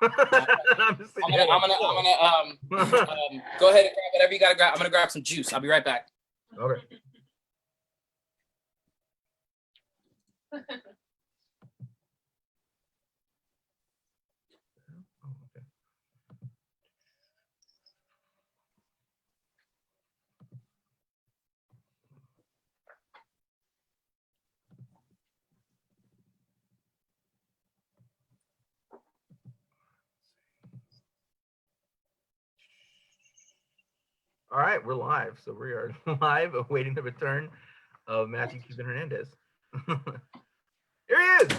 I'm just I'm sitting gonna, here I'm like, gonna, I'm whoa. gonna, go ahead and grab whatever you gotta grab. I'm gonna grab some juice. I'll be right back. Okay. Oh, okay. All right, we're live. So we are live, awaiting the return of Matthew Cuban Hernandez. Here he is.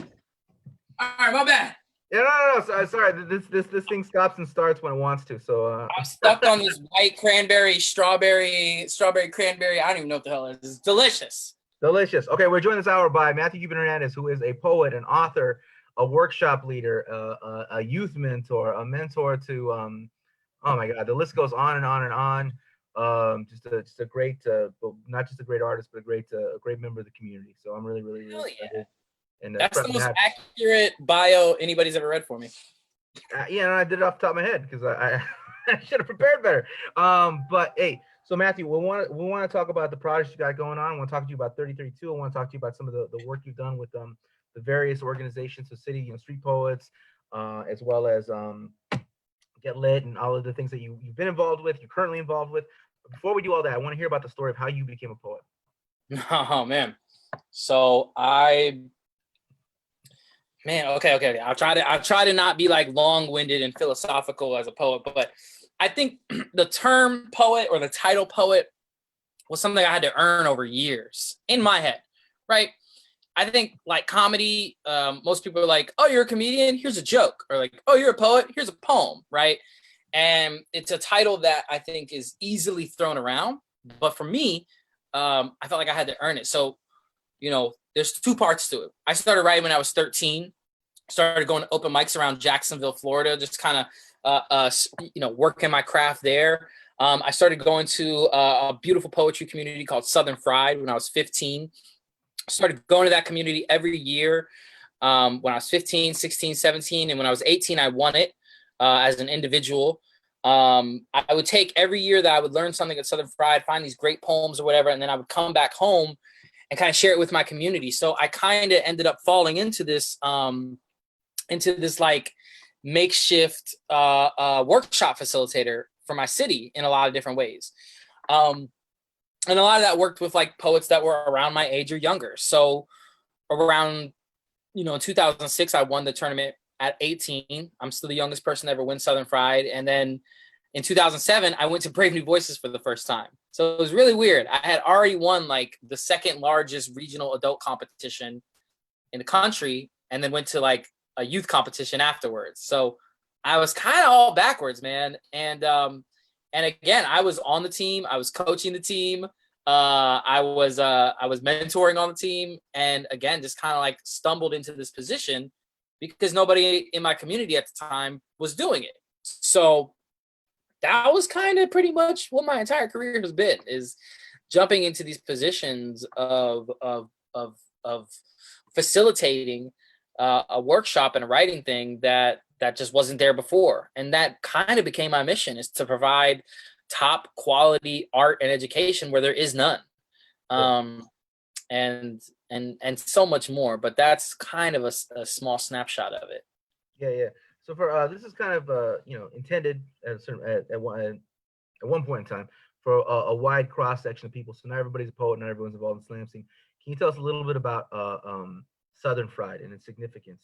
All right, my bad. Yeah, no. Sorry. This thing stops and starts when it wants to. So I'm stuck on this white cranberry, strawberry cranberry. I don't even know what the hell it is. It's delicious. delicious. Okay, we're joined this hour by Matthew Cuban Hernandez, who is a poet, an author, a workshop leader, a youth mentor, a mentor to oh my God, the list goes on and on and on. Just a great, not just a great artist, but a great member of the community. So I'm really Hell excited. yeah. And That's the proud to most have. accurate bio anybody's ever read for me. Yeah, I did it off the top of my head because I should have prepared better. But hey, so Matthew, we want to talk about the projects you got going on. I want to talk to you about 3032. I want to talk to you about some of the work you've done with the various organizations, the city, street poets, as well as Get Lit and all of the things that you've been involved with, you're currently involved with. But before we do all that, I want to hear about the story of how you became a poet. Oh man. So okay. I'll try to not be like long-winded and philosophical as a poet, but I think the term poet or the title poet was something I had to earn over years in my head, right? I think like comedy, most people are like, oh, you're a comedian, here's a joke, or like, oh, you're a poet, here's a poem, right? And it's a title that I think is easily thrown around, but for me, I felt like I had to earn it. So, there's two parts to it. I started writing when I was 13, started going to open mics around Jacksonville, Florida, just kind of, working my craft there. I started going to a beautiful poetry community called Southern Fried when I was 15. Started going to that community every year when I was 15, 16, 17. And when I was 18, I won it as an individual. I would take every year that I would learn something at Southern Fried, find these great poems or whatever, and then I would come back home and kind of share it with my community. So I kind of ended up falling into this like makeshift workshop facilitator for my city in a lot of different ways. And a lot of that worked with like poets that were around my age or younger. So around, 2006, I won the tournament at 18. I'm still the youngest person to ever win Southern Fried. And then in 2007, I went to Brave New Voices for the first time. So it was really weird. I had already won like the second largest regional adult competition in the country and then went to like a youth competition afterwards. So I was kind of all backwards, man. And again, I was on the team. I was coaching the team. I was mentoring on the team, and again, just kind of like stumbled into this position because nobody in my community at the time was doing it. So that was kind of pretty much what my entire career has been: is jumping into these positions of facilitating a workshop and a writing thing that just wasn't there before. And that kind of became my mission, is to provide top quality art and education where there is none. And so much more, but that's kind of a small snapshot of it. Yeah. So for this is kind of intended at one point in time for a wide cross section of people. So not everybody's a poet, not everyone's involved in slam scene. Can you tell us a little bit about Southern Fried and its significance?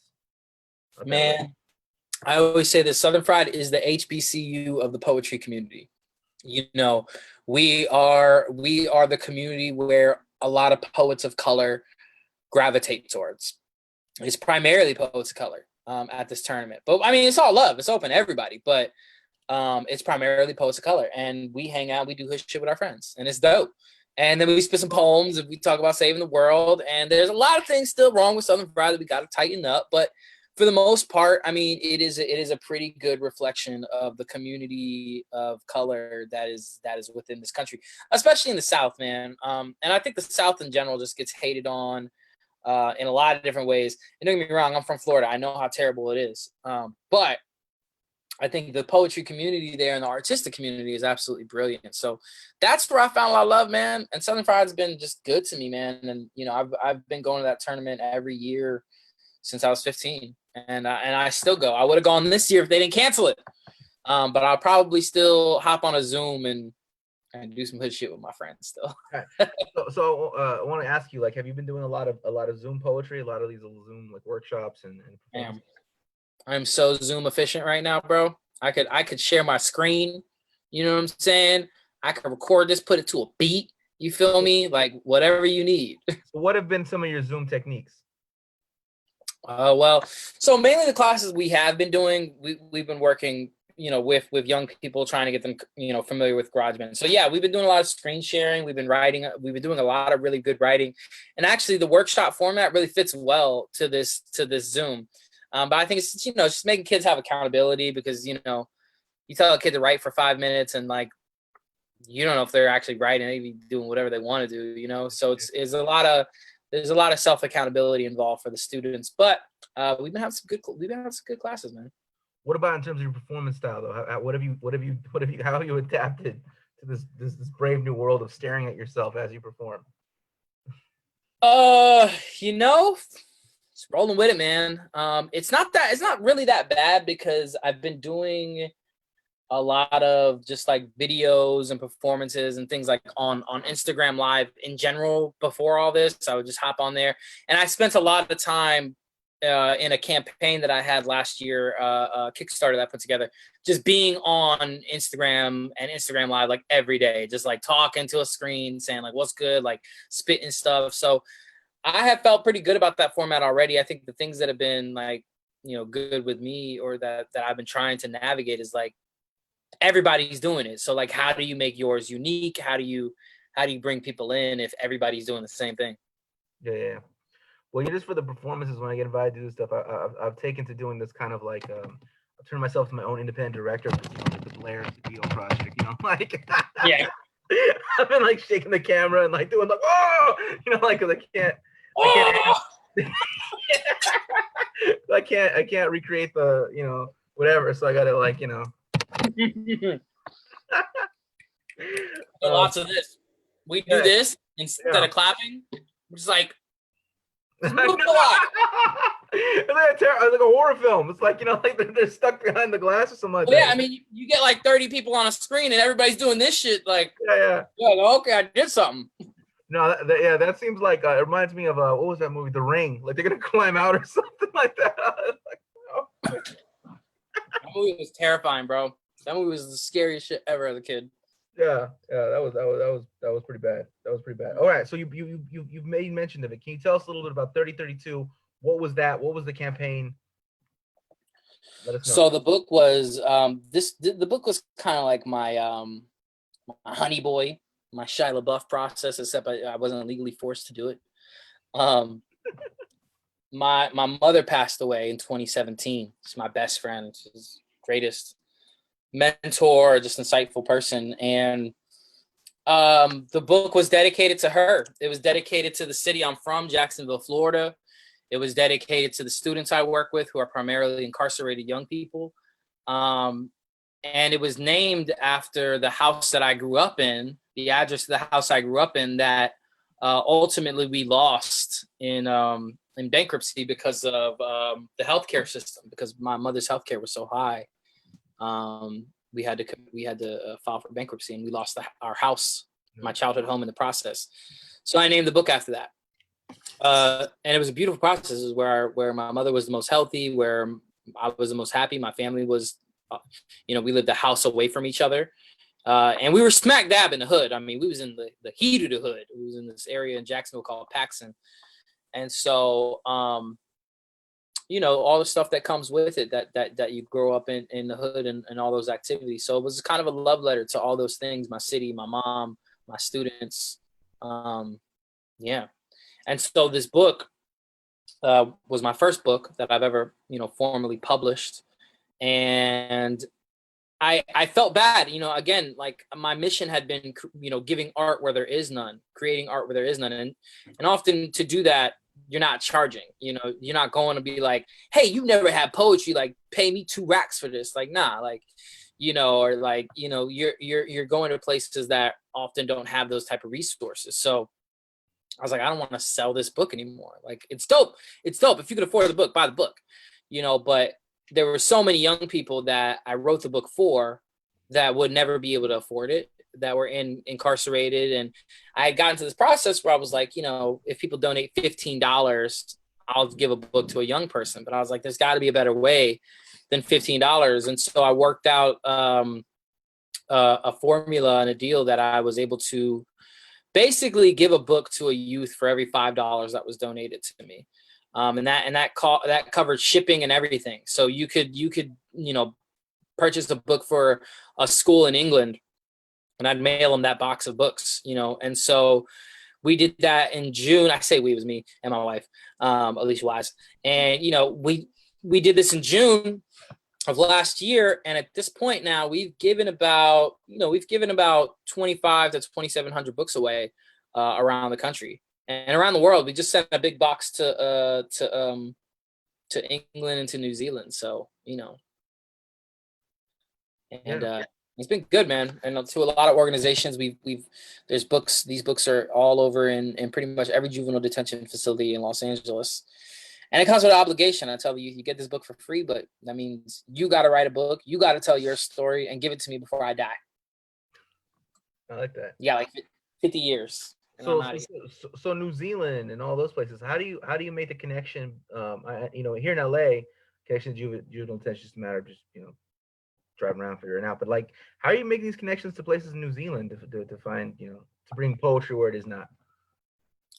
Man, I always say this: Southern Fried is the HBCU of the poetry community. We are the community where a lot of poets of color gravitate towards. It's primarily poets of color at this tournament, but I mean, it's all love. It's open to everybody, but it's primarily poets of color, and we hang out, we do hood shit with our friends, and it's dope. And then we spit some poems, and we talk about saving the world. And there's a lot of things still wrong with Southern Fried that we got to tighten up, but for the most part, I mean, it is a pretty good reflection of the community of color that is within this country, especially in the South, man. And I think the South in general just gets hated on in a lot of different ways. And don't get me wrong, I'm from Florida. I know how terrible it is. But I think the poetry community there and the artistic community is absolutely brilliant. So that's where I found a lot of love, man. And Southern Fried's been just good to me, man. And I've been going to that tournament every year since I was 15, and I still go. I would have gone this year if they didn't cancel it. But I'll probably still hop on a Zoom and do some good shit with my friends still. Right. So I want to ask you, like, have you been doing a lot of Zoom poetry, a lot of these Zoom like workshops and performances? I'm so Zoom efficient right now, bro. I could share my screen. You know what I'm saying? I could record this, put it to a beat. You feel me? Like whatever you need. So what have been some of your Zoom techniques? Well, so mainly the classes we have been doing, we've been working, with young people, trying to get them, familiar with GarageBand. So yeah, we've been doing a lot of screen sharing. We've been writing. We've been doing a lot of really good writing, and actually the workshop format really fits well to this Zoom. But I think it's just making kids have accountability, because you tell a kid to write for 5 minutes and like you don't know if they're actually writing, maybe doing whatever they want to do. So there's a lot of self accountability involved for the students. But we've been having some good classes, man. What about in terms of your performance style, though? How have you adapted to this brave new world of staring at yourself as you perform? Just rolling with it, man. It's not really that bad, because I've been doing a lot of just like videos and performances and things like on Instagram Live in general before all this. I would just hop on there, and I spent a lot of time in a campaign that I had last year, Kickstarter that I put together, just being on Instagram and Instagram Live like every day, just like talking to a screen, saying like what's good, like spitting stuff. So I have felt pretty good about that format already. I think the things that have been like, good with me, or that I've been trying to navigate, is like everybody's doing it. So like, how do you make yours unique? How do you bring people in if everybody's doing the same thing? Yeah. Well, just for the performances, when I get invited to do stuff, I've taken to doing this kind of like I've turned myself to my own independent director of the Blair video project. Like Yeah. I've been like shaking the camera and like doing like like, cause I can't recreate the whatever, so I gotta like Lots of this. We do this instead of clapping. We're just like, move a lot. It's like a horror film. It's like like they're stuck behind the glass or something like that. Yeah, I mean, you get like 30 people on a screen and everybody's doing this shit. Like, yeah. Okay, I did something. No, that seems like it reminds me of what was that movie, The Ring? Like they're gonna climb out or something like that. That movie was terrifying, bro. That movie was the scariest shit ever as a kid. Yeah, that was pretty bad. That was pretty bad. All right, so you've made mention of it. Can you tell us a little bit about 3032? What was that? What was the campaign? Let us know. So the book was the book was kind of like my honey boy, my Shia LaBeouf process, except I wasn't legally forced to do it. My mother passed away in 2017. She's my best friend. She's greatest mentor, just insightful person. And the book was dedicated to her. It was dedicated to the city I'm from, Jacksonville, Florida. It was dedicated to the students I work with, who are primarily incarcerated young people. And it was named after the house that I grew up in, the address of the house I grew up in, that ultimately we lost in bankruptcy because of the healthcare system, because my mother's healthcare was so high. We had to file for bankruptcy, and we lost our house, my childhood home, in the process. So I named the book after that. And it was a beautiful process. It was where my mother was the most healthy, where I was the most happy. My family was, we lived a house away from each other. And we were smack dab in the hood. I mean, we was in the heat of the hood. It was in this area in Jacksonville called Paxson. And so, all the stuff that comes with it, that you grow up in the hood and all those activities. So it was kind of a love letter to all those things: my city, my mom, my students. And so this book was my first book that I've ever, formally published. And I felt bad, again, like my mission had been, giving art where there is none, creating art where there is none. And often to do that, you're not charging. You know, you're not going to be like, hey, you never had poetry, like pay me $2 for this. Like, nah, like, you know, or like, you know, you're going to places that often don't have those type of resources. So I was like, I don't want to sell this book anymore. Like, it's dope. It's dope. If you could afford the book, buy the book, you know, but there were so many young people that I wrote the book for that would never be able to afford it, that were incarcerated. And I had gotten to this process where I was like, you know, if people donate $15, I'll give a book to a young person. But I was like, there's got to be a better way than $15. And so I worked out a formula and a deal that I was able to basically give a book to a youth for every $5 that was donated to me. And that covered shipping and everything. So you could, you know, purchase a book for a school in England, and I'd mail them that box of books, you know. And so we did that in June. I say we, it was me and my wife, Alicia Wise. And, you know, we did this in June of last year. And at this point now, we've given about 25 to 2,700 books away around the country and around the world. We just sent a big box to England and to New Zealand. So, you know, and it's been good, man. And to a lot of organizations, there's books. These books are all over in pretty much every juvenile detention facility in Los Angeles. And it comes with an obligation. I tell you, you get this book for free, but that means you got to write a book. You got to tell your story and give it to me before I die. I like that. Yeah, like 50 years. So New Zealand and all those places, how do you make the connection? You know, here in LA, connection to juvenile detention is a matter of just, you know, driving around figuring it out. But like, how are you making these connections to places in New Zealand to find, you know, to bring poetry where it is not?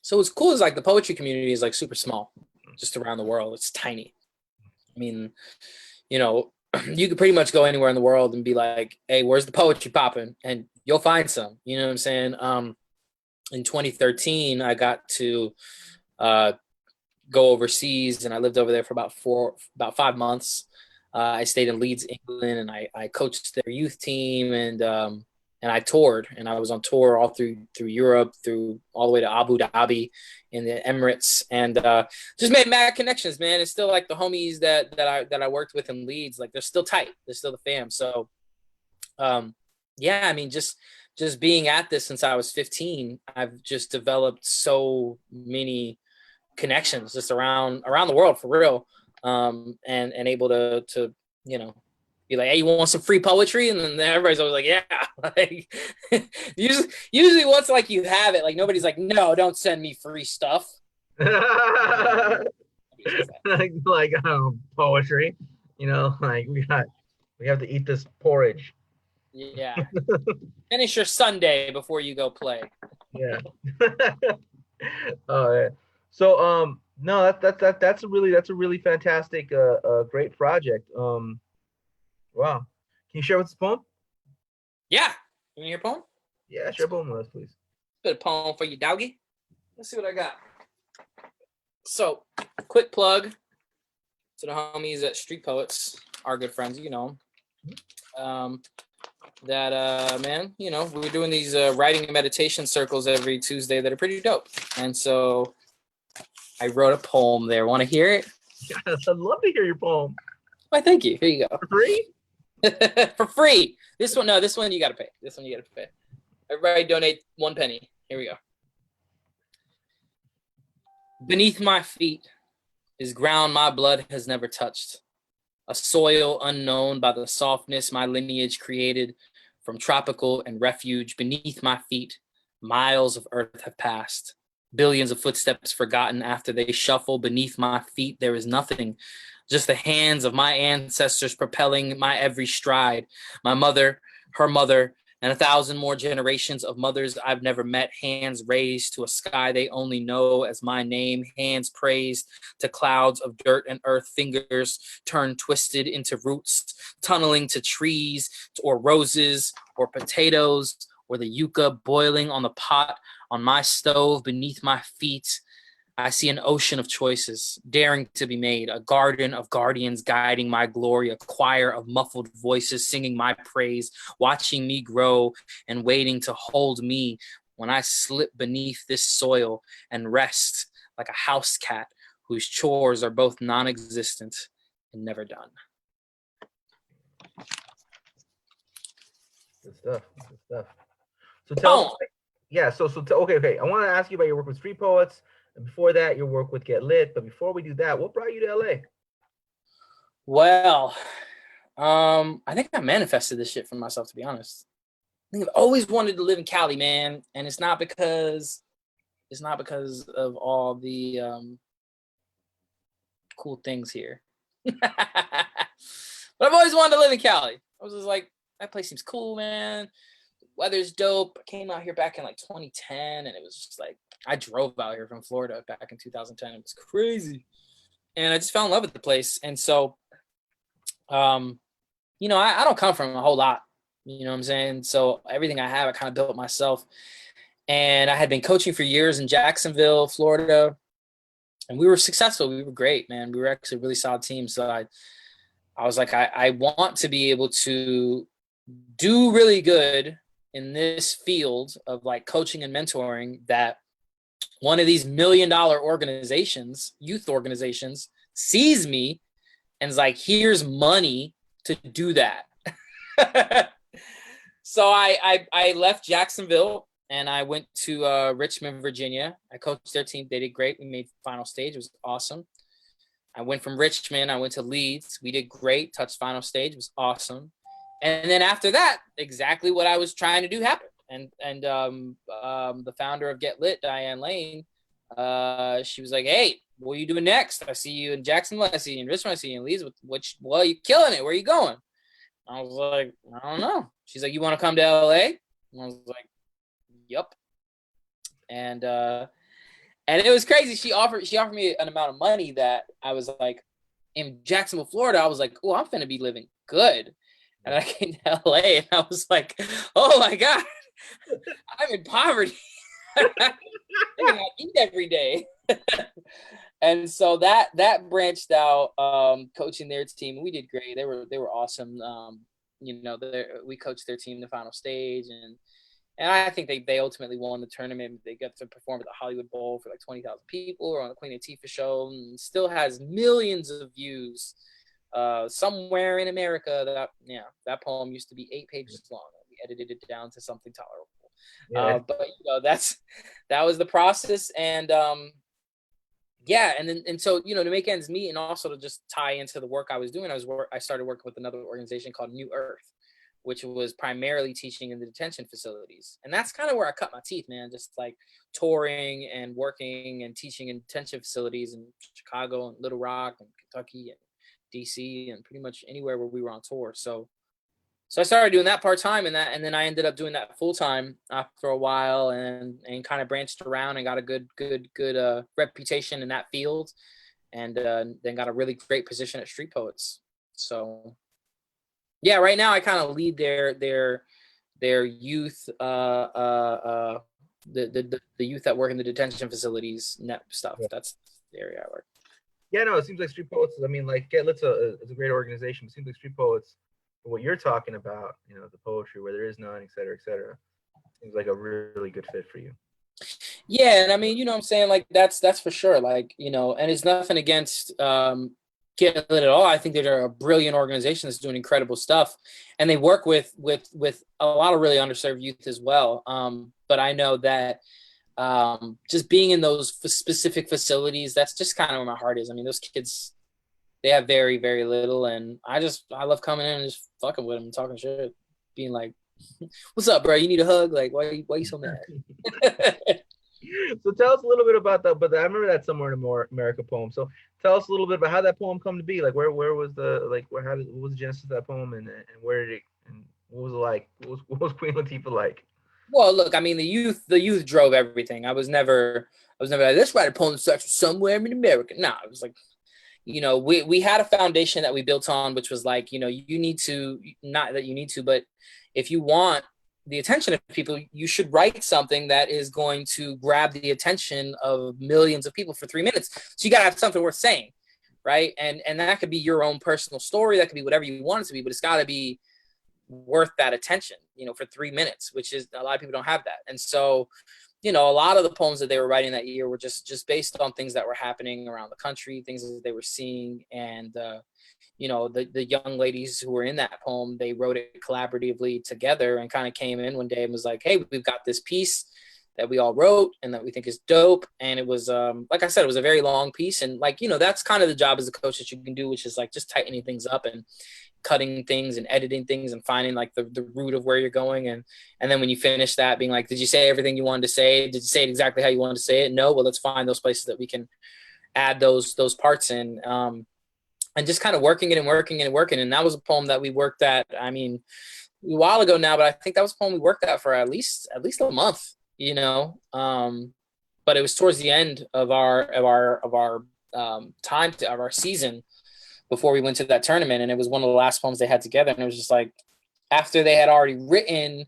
So what's cool is like the poetry community is like super small, just around the world. It's tiny. I mean, you know, you could pretty much go anywhere in the world and be like, hey, where's the poetry popping? And you'll find some, you know what I'm saying? In 2013, I got to go overseas, and I lived over there for about 5 months. I stayed in Leeds, England, and I coached their youth team, and I toured, and I was on tour all through Europe, through all the way to Abu Dhabi in the Emirates, and just made mad connections, man. It's still like the homies that I worked with in Leeds, like they're still tight, they're still the fam. So, yeah, I mean, just being at this since I was 15, I've just developed so many connections just around the world for real. And able to, you know, be like, hey, you want some free poetry? And then everybody's always like, yeah. Like, usually once like you have it, like nobody's like, no, don't send me free stuff. like poetry, you know, like we have to eat this porridge. Yeah. Finish your Sunday before you go play. Yeah. Oh yeah. So no, that's a really fantastic great project. Wow. Can you share with us a poem? Yeah. You want to hear a poem? Yeah, share a poem with us, please. Bit of poem for you, doggy. Let's see what I got. So, quick plug to the homies at Street Poets, our good friends, you know. Man, you know, we're doing these writing and meditation circles every Tuesday that are pretty dope. And so I wrote a poem there. Want to hear it? Yes, I'd love to hear your poem. Why, thank you. Here you go. For free? For free. This one you got to pay. This one you got to pay. Everybody donate 1 penny. Here we go. Beneath my feet is ground my blood has never touched, a soil unknown by the softness my lineage created from tropical and refuge. Beneath my feet, miles of earth have passed, billions of footsteps forgotten after they shuffle. Beneath my feet, there is nothing, just the hands of my ancestors propelling my every stride. My mother, her mother, and 1,000 more generations of mothers I've never met, hands raised to a sky they only know as my name, hands praised to clouds of dirt and earth, fingers turned twisted into roots, tunneling to trees or roses or potatoes or the yucca boiling on the pot on my stove. Beneath my feet, I see an ocean of choices daring to be made, a garden of guardians guiding my glory, a choir of muffled voices singing my praise, watching me grow and waiting to hold me when I slip beneath this soil and rest like a house cat whose chores are both non-existent and never done. Good stuff. Good stuff. So tell us, Boom. yeah. Okay. I want to ask you about your work with Street Poets, and before that, your work with Get Lit. But before we do that, what brought you to LA? Well, I think I manifested this shit for myself, to be honest. I think I've always wanted to live in Cali, man, and it's not because of all the cool things here. But I've always wanted to live in Cali. I was just like, that place seems cool, man. The weather's dope. I came out here back in like 2010, and it was just like, I drove out here from Florida back in 2010. It was crazy. And I just fell in love with the place. And so, you know, I don't come from a whole lot, you know what I'm saying? So everything I have, I kind of built myself. And I had been coaching for years in Jacksonville, Florida, and we were successful. We were great, man. We were actually a really solid team. So I was like, I want to be able to do really good in this field of like coaching and mentoring, that one of these $1 million organizations, youth organizations, sees me and is like, here's money to do that. So I left Jacksonville and I went to Richmond, Virginia. I coached their team. They did great. We made final stage. It was awesome. I went from Richmond. I went to Leeds. We did great. Touched final stage. It was awesome. And then after that, exactly what I was trying to do happened. And the founder of Get Lit, Diane Lane, she was like, "Hey, what are you doing next? I see you in Jacksonville. I see you in Richmond. I see you in Leeds. Well, you're killing it. Where are you going?" I was like, "I don't know." She's like, "You want to come to LA?" And I was like, "Yup." And it was crazy. She offered me an amount of money that I was like, in Jacksonville, Florida, I was like, "Oh, I'm finna be living good." And I came to LA and I was like, "Oh my God, I'm in poverty. I eat every day." And so that branched out, coaching their team. We did great. They were awesome. You know, we coached their team in the final stage, and I think they ultimately won the tournament. They got to perform at the Hollywood Bowl for like 20,000 people, or on the Queen Latifah show, and still has millions of views. Somewhere in America, that poem used to be 8 pages long. We edited it down to something tolerable. Yeah. But you know, that was the process, and yeah, and so, you know, to make ends meet and also to just tie into the work I was doing, I started working with another organization called New Earth, which was primarily teaching in the detention facilities. And that's kind of where I cut my teeth, man, just like touring and working and teaching in detention facilities in Chicago and Little Rock and Kentucky and DC and pretty much anywhere where we were on tour. So I started doing that part-time, and then I ended up doing that full-time after a while, and kind of branched around and got a good reputation in that field, and then got a really great position at Street Poets. So yeah, right now I kind of lead their youth, the youth that work in the detention facilities, net stuff. Yeah. That's the area I work. Yeah, no, it seems like Street Poets, I mean, like Get Lit's a great organization. It seems like Street Poets, for what you're talking about, you know, the poetry where there is none, et cetera, seems like a really good fit for you. Yeah, and I mean, you know what I'm saying? Like that's for sure. Like, you know, and it's nothing against Get Lit at all. I think they're a brilliant organization that's doing incredible stuff. And they work with a lot of really underserved youth as well. But I know that just being in those specific facilities, that's just kind of where my heart is. I mean, those kids, they have very, very little, and I love coming in and just fucking with them and talking shit, being like, "What's up, bro? You need a hug? Like, why you so mad?" So tell us a little bit about that. But I remember that Somewhere in America poem. So tell us a little bit about how that poem come to be. Like, where was what was the genesis of that poem, and where did it, and what was it like? What was Queen Latifah like? Well, look, I mean, the youth drove everything. I was never like, let's write a poem section somewhere in America. No, it was like, you know, we had a foundation that we built on, which was like, you know, you need to, not that you need to, but if you want the attention of people, you should write something that is going to grab the attention of millions of people for 3 minutes. So you got to have something worth saying, right? And that could be your own personal story. That could be whatever you want it to be, but it's got to be worth that attention, you know, for 3 minutes, which is, a lot of people don't have that. And so you know, a lot of the poems that they were writing that year were just based on things that were happening around the country, things that they were seeing. And you know, the young ladies who were in that poem, they wrote it collaboratively together and kind of came in one day and was like, hey, we've got this piece that we all wrote and that we think is dope. And it was like I said, it was a very long piece. And like, you know, that's kind of the job as a coach that you can do, which is like just tightening things up and cutting things and editing things and finding like the root of where you're going. And then when you finish that, being like, did you say everything you wanted to say? Did you say it exactly how you wanted to say it? No. Well, let's find those places that we can add those parts in. And just kind of working it and working and working. And that was a poem that we worked at, I mean, a while ago now, but I think that was a poem we worked at for at least a month, you know. But it was towards the end of our time of our season before we went to that tournament. And it was one of the last poems they had together. And it was just like, after they had already written,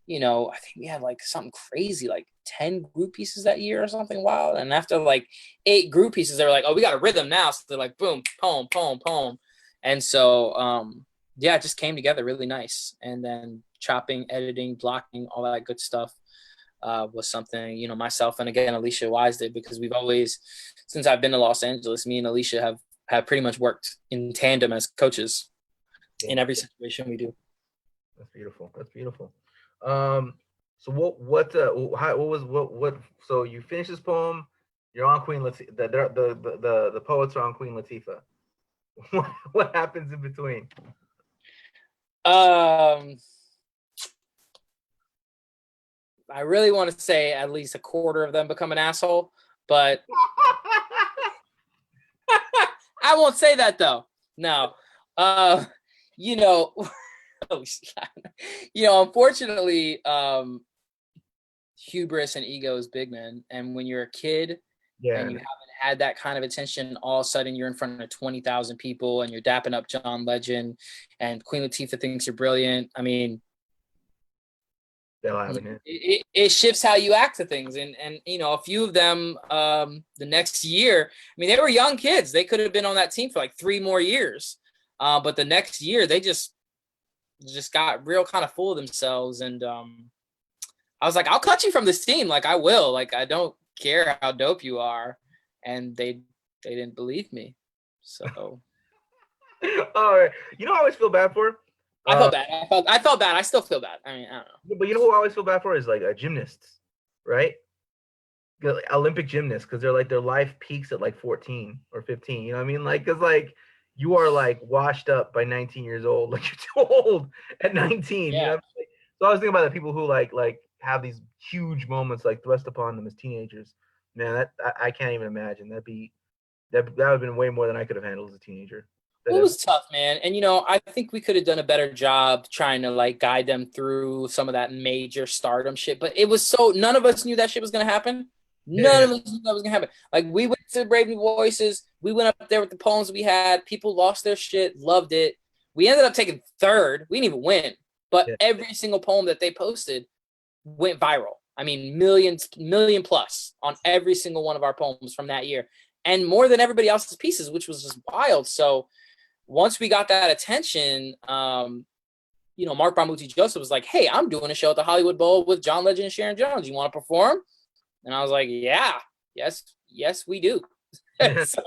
you know, I think we had like something crazy, like 10 group pieces that year or something wild. And after like 8 group pieces, they were like, oh, we got a rhythm now. So they're like, boom, poem, poem, poem. And so, yeah, it just came together really nice. And then chopping, editing, blocking, all that good stuff was something, you know, myself and again, Alicia Wise did, because we've always, since I've been to Los Angeles, me and Alicia have pretty much worked in tandem as coaches in every situation we do. That's beautiful. That's beautiful. So what so you finish this poem, you're on Queen Latifah, the poets are on Queen Latifah. What happens in between? I really want to say at least a quarter of them become an asshole, but I won't say that though. No. You know, you know, unfortunately, hubris and ego is big, man. And when you're a kid and you haven't had that kind of attention, all of a sudden you're in front of 20,000 people and you're dapping up John Legend and Queen Latifah thinks you're brilliant. I mean, it shifts how you act to things. And you know, a few of them the next year, I mean, they were young kids. They could have been on that team for like 3 more years. But the next year they just got real kind of full of themselves. And I was like, I'll cut you from this team. Like, I will. Like, I don't care how dope you are. And they didn't believe me. So. All right. You know what I always feel bad for? I felt bad. I felt bad. I still feel bad. I mean, I don't know. But you know who I always feel bad for is like gymnasts, right? Olympic gymnasts, because they're like their life peaks at like 14 or 15. You know what I mean? Like, because like you are like washed up by 19 years old. Like you're too old at 19. Yeah. You know? So I was thinking about the people who like have these huge moments like thrust upon them as teenagers. Man, that I can't even imagine. That would have been way more than I could have handled as a teenager. It was tough, man. And, you know, I think we could have done a better job trying to like guide them through some of that major stardom shit. But it was so, none of us knew that shit was going to happen. None of us knew that was going to happen. Like, we went to Brave New Voices. We went up there with the poems we had. People lost their shit, loved it. We ended up taking 3rd. We didn't even win. But every single poem that they posted went viral. I mean, million plus on every single one of our poems from that year. And more than everybody else's pieces, which was just wild. So once we got that attention, you know, Mark Bramucci Joseph was like, hey, I'm doing a show at the Hollywood Bowl with John Legend and Sharon Jones. You want to perform? And I was like, yes, we do. And so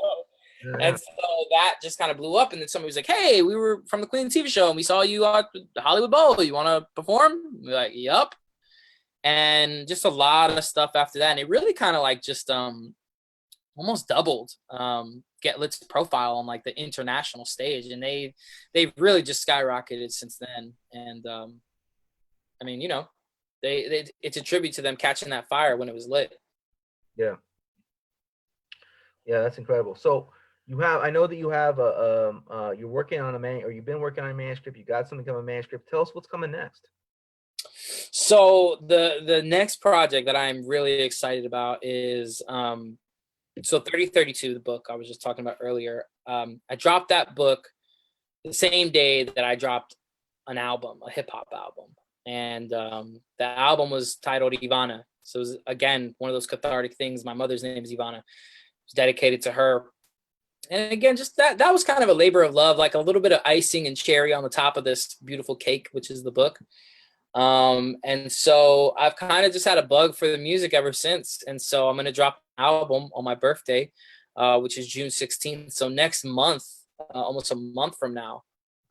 that just kind of blew up. And then somebody was like, hey, we were from the Queen TV show and we saw you at the Hollywood Bowl. You want to perform? We're like, yup. And just a lot of stuff after that. And it really kind of like just almost doubled Get Lit's profile on like the international stage. And they've really just skyrocketed since then. And I mean, you know, it's a tribute to them catching that fire when it was lit. Yeah, that's incredible. So I know that you have you're working on you've been working on a manuscript. You got something coming, manuscript. Tell us what's coming next. So the next project that I'm really excited about is so 3032, the book I was just talking about earlier. I dropped that book the same day that I dropped an album, a hip hop album. And the album was titled Ivana. So it was, again, one of those cathartic things. My mother's name is Ivana. It's dedicated to her. And again, just that was kind of a labor of love, like a little bit of icing and cherry on the top of this beautiful cake, which is the book. And so I've kind of just had a bug for the music ever since. And so I'm going to drop an album on my birthday, which is June 16th. So next month, almost a month from now,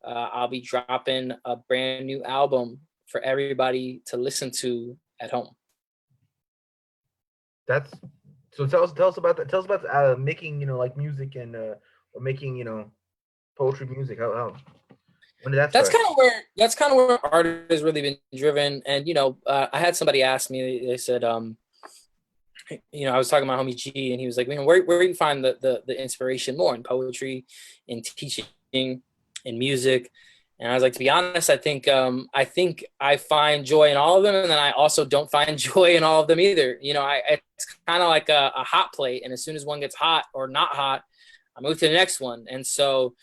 I'll be dropping a brand new album for everybody to listen to at home. That's so. Tell us about that. Tell us about making like music and or making poetry music. How when did that That's start? kind of where art has really been driven. And I had somebody ask me. They said, I was talking to my homie G, and he was like, where do you find the inspiration more, in poetry, in teaching, in music? And I was like, to be honest, I think I find joy in all of them, and then I also don't find joy in all of them either. It's kind of like a hot plate, and as soon as one gets hot or not hot, I move to the next one, and so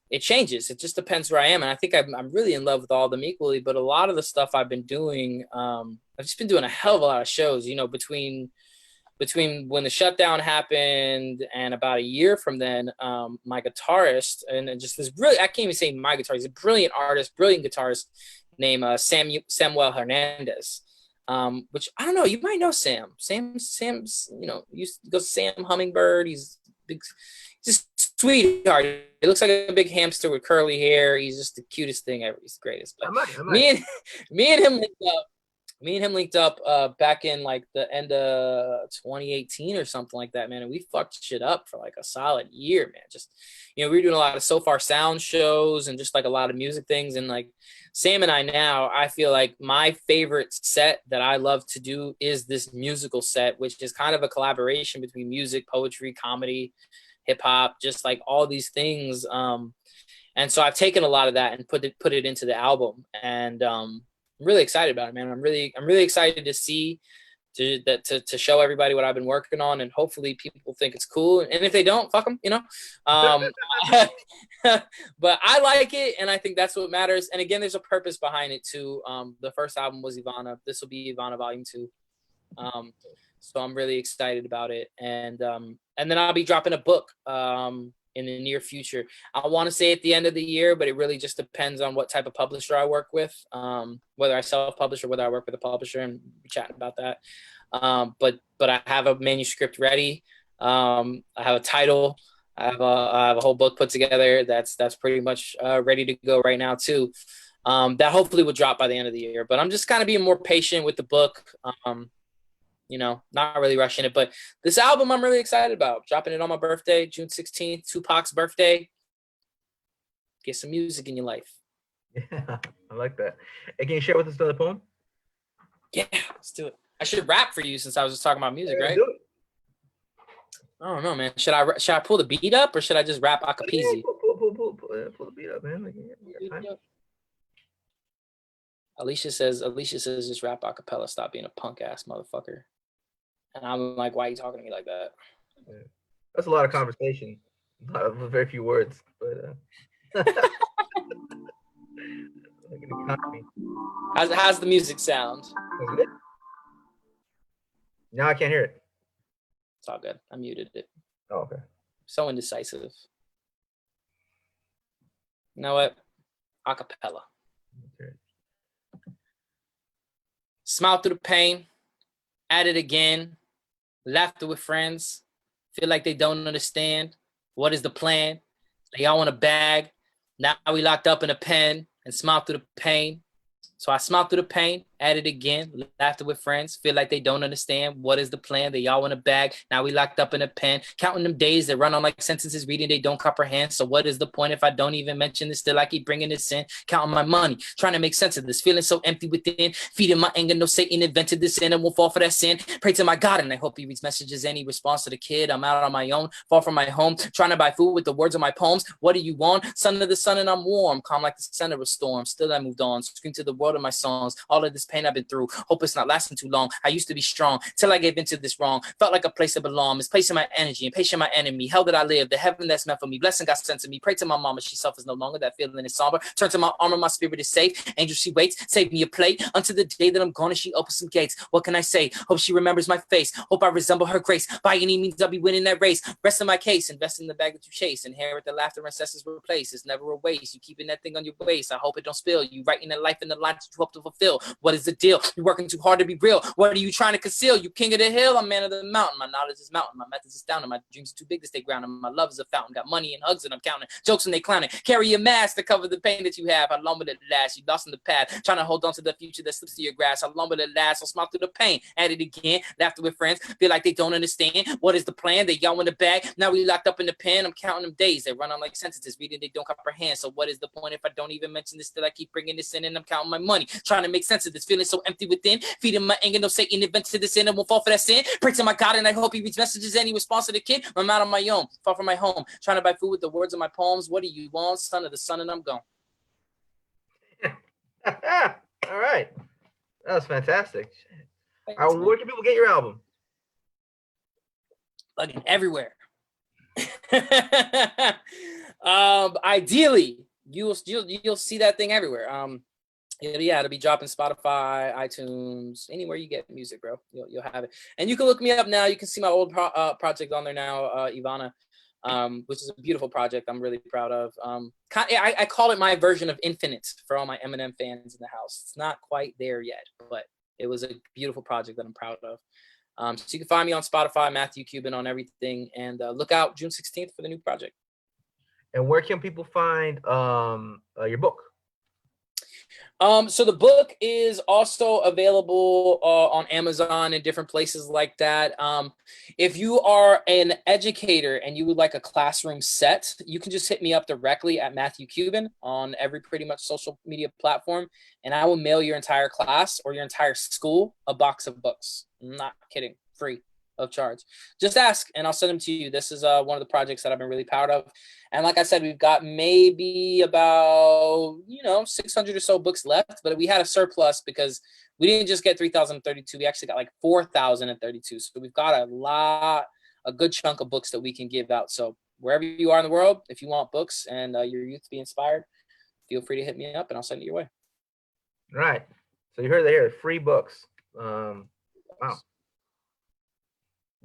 it changes. It just depends where I am, and I think I'm really in love with all of them equally. But a lot of the stuff I've been doing, I've just been doing a hell of a lot of shows. Between when the shutdown happened and about a year from then, my guitarist, and just this really, I can't even say my guitarist, he's a brilliant artist, brilliant guitarist named Samuel Hernandez, which I don't know, you might know Sam. Sam's, used to go Sam Hummingbird. He's big, just sweetheart. He looks like a big hamster with curly hair. He's just the cutest thing ever. He's the greatest. But I might. me and him linked up back in like the end of 2018 or something like that, man. And we fucked shit up for like a solid year, man. Just, we were doing a lot of So Far Sound shows and just like a lot of music things. And like Sam and I now, I feel like my favorite set that I love to do is this musical set, which is kind of a collaboration between music, poetry, comedy, hip hop, just like all these things. And so I've taken a lot of that and put it into the album. And I'm really excited about it, man. I'm really excited to see to show everybody what I've been working on, and hopefully people think it's cool. And if they don't, fuck them, But I like it, and I think that's what matters. And again, there's a purpose behind it too. The first album was Ivana. This will be Ivana Volume 2. So I'm really excited about it, and then I'll be dropping a book in the near future. I want to say at the end of the year, but it really just depends on what type of publisher I work with, whether I self-publish or whether I work with a publisher, and we're chatting about that. But I have a manuscript ready. I have a title. I have a whole book put together that's pretty much ready to go right now too. That hopefully will drop by the end of the year. But I'm just kind of being more patient with the book. Not really rushing it. But this album I'm really excited about. Dropping it on my birthday, June 16th, Tupac's birthday. Get some music in your life. Yeah, I like that. Hey, can you share with us another poem? Yeah, let's do it. I should rap for you since I was just talking about music, right? Do it. I don't know, man. Should I pull the beat up, or should I just rap a cappella? Yeah, pull the beat up, man. Alicia says just rap a cappella. Stop being a punk ass motherfucker. And I'm like, why are you talking to me like that? Yeah. That's a lot of conversation. Very few words, but how's the music sound? Now I can't hear it. It's all good. I muted it. Oh, okay. So indecisive. You know what? A cappella. Okay. Smile through the pain. At it again. Laughter with friends. Feel like they don't understand. What is the plan? They all want a bag. Now we locked up in a pen and smile through the pain. So I smile through the pain, at it again, laughter with friends, feel like they don't understand. What is the plan? They all want a bag. Now we locked up in a pen, counting them days that run on like sentences, reading they don't comprehend. So what is the point if I don't even mention this? Still I keep bringing this in, counting my money, trying to make sense of this, feeling so empty within, feeding my anger. No Satan invented this sin and won't fall for that sin. Pray to my God and I hope he reads messages and he responds to the kid. I'm out on my own, far from my home, trying to buy food with the words of my poems. What do you want? Son of the sun and I'm warm, calm like the center of a storm. Still I moved on, scream to the world of my songs. All of this pain I've been through. Hope it's not lasting too long. I used to be strong till I gave into this wrong. Felt like a place to belong. Misplacing my energy and patient my enemy. Hell that I live, the heaven that's meant for me. Blessing got sent to me. Pray to my mama, she suffers no longer. That feeling is somber. Turn to my armor, my spirit is safe. Angel, she waits. Save me a plate until the day that I'm gone and she opens some gates. What can I say? Hope she remembers my face. Hope I resemble her grace. By any means, I'll be winning that race. Rest in my case. Invest in the bag that you chase. Inherit the laughter ancestors replace. It's never a waste. You keeping that thing on your waist. I hope it don't spill. You writing that life in the lines that you hope to fulfill. What is the deal? You working too hard to be real. What are you trying to conceal? You king of the hill. I'm man of the mountain. My knowledge is mountain. My methods astounding. My dreams are too big to stay grounded. My love is a fountain. Got money and hugs that I'm counting. Jokes and they clowning. Carry a mask to cover the pain that you have. How long will it last? You lost in the path. Trying to hold on to the future that slips to your grasp. How long will it last? I'll smile through the pain. At it again. Laughter with friends. Feel like they don't understand. What is the plan? They y'all in the bag. Now we locked up in the pen. I'm counting them days. They run on like sentences. Reading they don't comprehend. So what is the point if I don't even mention this? Still I keep bringing this in and I'm counting my money. Trying to make sense of this. Feeling so empty within. Feeding my anger. No Satan invented this sin and won't fall for that sin. Pray to my God and I hope he reads messages. Any response to the kid? I'm out on my own. Far from my home. Trying to buy food with the words of my poems. What do you want? Son of the sun and I'm gone. All right. That was fantastic. Thanks, Where can people get your album? Fucking everywhere. Ideally, you'll see that thing everywhere. It'll be dropping Spotify, iTunes, anywhere you get music, bro. You'll have it. And you can look me up now. You can see my old project on there now, Ivana, which is a beautiful project I'm really proud of. I call it my version of Infinite for all my Eminem fans in the house. It's not quite there yet, but it was a beautiful project that I'm proud of. So you can find me on Spotify, Matthew Cuban on everything, and look out June 16th for the new project. And where can people find your book? So the book is also available on Amazon and different places like that. If you are an educator and you would like a classroom set, you can just hit me up directly at Matthew Cuban on every pretty much social media platform, and I will mail your entire class or your entire school a box of books. I'm not kidding, free of charge. Just ask and I'll send them to you. This is one of the projects that I've been really proud of. And like I said, we've got maybe about, 600 or so books left, but we had a surplus because we didn't just get 3,032. We actually got like 4,032. So we've got a good chunk of books that we can give out. So wherever you are in the world, if you want books and your youth to be inspired, feel free to hit me up and I'll send it your way. Right. So you heard that here, free books. Wow.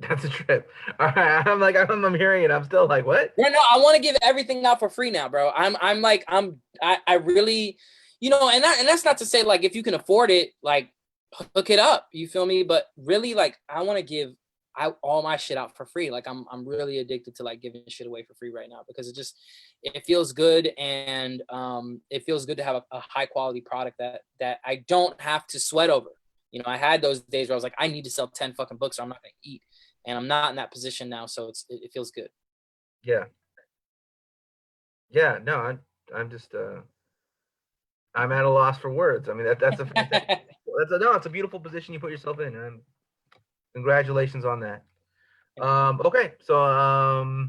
That's a trip. All right. I'm hearing it. I'm still like, what? No, I want to give everything out for free now, bro. I really, and that's not to say like if you can afford it, like hook it up. You feel me? But really, like I want to give all my shit out for free. Like I'm really addicted to like giving shit away for free right now because it feels good and it feels good to have a high quality product that I don't have to sweat over. I had those days where I was like, I need to sell 10 fucking books or I'm not gonna eat. And I'm not in that position now, so it feels good. Yeah. No, I'm just I'm at a loss for words. I mean that's a fantastic, it's a beautiful position you put yourself in, and congratulations on that. Okay, so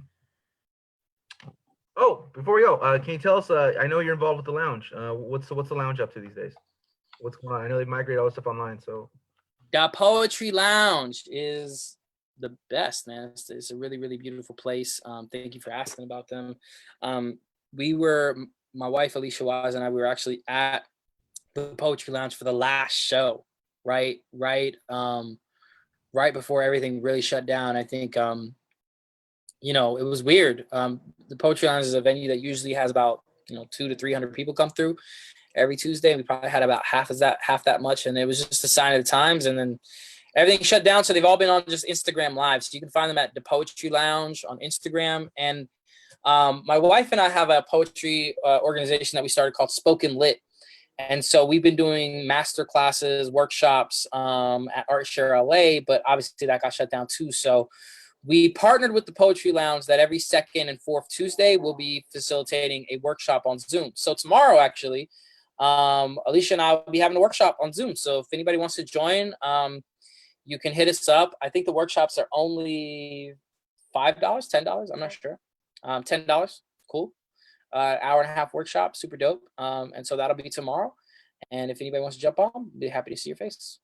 before we go, can you tell us? I know you're involved with the lounge. What's the lounge up to these days? What's going on? I know they migrate all this stuff online, so. The Poetry Lounge is the best, man. It's a really, really beautiful place. Thank you for asking about them. My wife Alicia Wise and I, we were actually at the Poetry Lounge for the last show, right before everything really shut down. I think it was weird. The Poetry Lounge is a venue that usually has about 200 to 300 people come through every Tuesday. We probably had about half that much, and it was just a sign of the times. And then everything shut down, so they've all been on just Instagram Live. So you can find them at the Poetry Lounge on Instagram. And my wife and I have a poetry organization that we started called Spoken Lit. And so we've been doing master classes, workshops at Art Share LA, but obviously that got shut down too. So we partnered with the Poetry Lounge that every second and fourth Tuesday we'll be facilitating a workshop on Zoom. So tomorrow, actually, Alicia and I will be having a workshop on Zoom. So if anybody wants to join, you can hit us up. I think the workshops are only $5, $10. I'm not sure. $10. Cool. Hour and a half workshop. Super dope. And so that'll be tomorrow. And if anybody wants to jump on, I'd be happy to see your face.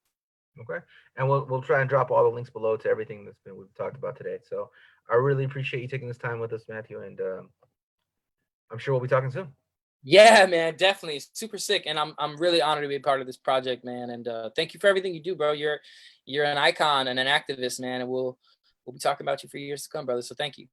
Okay. And we'll try and drop all the links below to everything we've talked about today. So I really appreciate you taking this time with us, Matthew, and I'm sure we'll be talking soon. Yeah, man, definitely super sick, and I'm really honored to be a part of this project, man. And thank you for everything you do, bro. You're an icon and an activist, man, and we'll be talking about you for years to come, brother. So thank you.